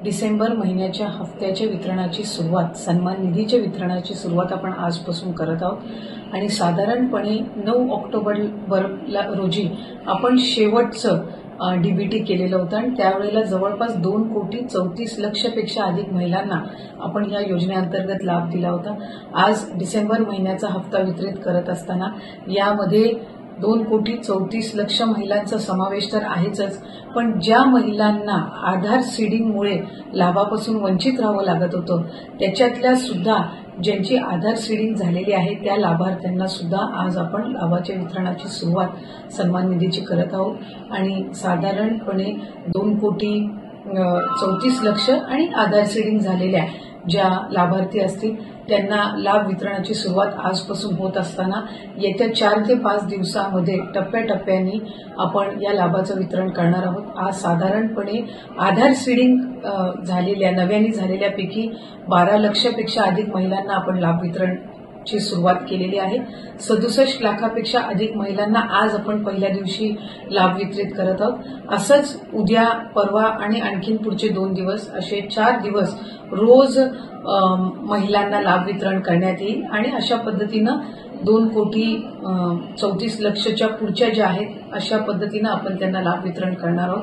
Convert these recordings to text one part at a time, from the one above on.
डिसेंबर महिन्याच्या हप्त्याच्या वितरणाची सुरुवात, सन्मान निधीच्या वितरणाची सुरुवात आपण आजपासून करत आहोत आणि साधारणपणे 9 ऑक्टोबर रोजी आपण शेवटचं डीबीटी केलेलं होतं आणि त्यावेळेला जवळपास 2,34,00,000पेक्षा अधिक महिलांना आपण या योजनेअंतर्गत लाभ दिला होता। आज डिसेंबर महिन्याचा हप्ता वितरित करत असताना यामध्ये 2,34,00,000 महिलांचा समावेश तर आहेच, पण ज्या महिलांना आधार सीडिंगमुळे लाभापासून वंचित राहावं लागत होतं त्याच्यातल्या सुद्धा ज्यांची आधार सीडिंग झालेली आहे त्या लाभार्थ्यांना सुद्धा आज आपण लाभाच्या वितरणाची सुरुवात सन्मान निधीची करत आहोत आणि साधारणपणे 2,34,00,000 आणि आधार सीडिंग झालेल्या ज्या लाभार्थी असतील त्यांना लाभ वितरणाची सुरुवात आजपासून होत असताना येत्या 4 ते 5 दिवसांमध्ये टप्प्याटप्प्याने आपण या लाभाचं वितरण करणार आहोत। आज साधारणपणे आधार सीडिंग झालेल्या नव्याने झालेल्यापैकी 12 लाखापेक्षा अधिक महिलांना आपण लाभ वितरणची सुरुवात केलेली आहे। 67 लाखापेक्षा अधिक महिलांना आज आपण पहिल्या दिवशी लाभ वितरित करत आहोत। असंच उद्या, परवा आणि आणखीन पुढचे 2 दिवस असे 4 दिवस रोज महिलांना लाभ वितरण करण्यात येईल आणि अशा पद्धतीनं 2,34,00,000च्या पुढच्या ज्या आहेत अशा पद्धतीनं आपण त्यांना लाभ वितरण करणार आहोत।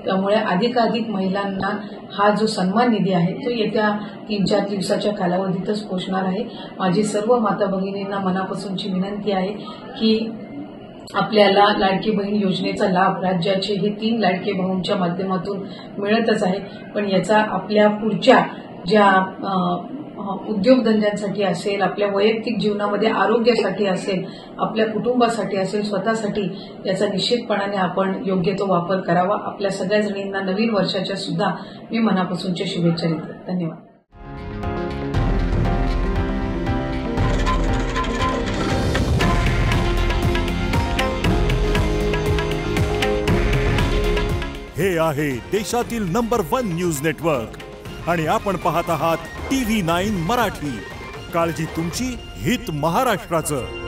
त्यामुळे अधिकाधिक महिलांना हा जो सन्मान निधी आहे तो येत्या 3-4 दिवसाच्या कालावधीतच पोहोचणार आहे। माझी सर्व माता भगिनींना मनापासूनची विनंती आहे की आपल्याला लाडकी बहीण योजनेचा लाभ राज्याचे हे 3 लाडके भाऊंच्या माध्यमातून मिळतच आहे, पण याचा आपल्या पुढच्या ज्या उद्योगधंद्यांसाठी असेल, आपल्या वैयक्तिक जीवनामध्ये आरोग्यासाठी असेल, आपल्या कुटुंबासाठी असेल, स्वतःसाठी याचा निश्चितपणाने आपण योग्य तो वापर करावा। आपल्या सगळ्या जणींना नवीन वर्षाच्या सुद्धा मी मनापासूनच्या शुभेच्छा देते। धन्यवाद। हे आहे देशातील नंबर 1 न्यूज नेटवर्क आणि आपण पाहत आहात TV9 मराठी। काळजी तुमची, हित महाराष्ट्राचं।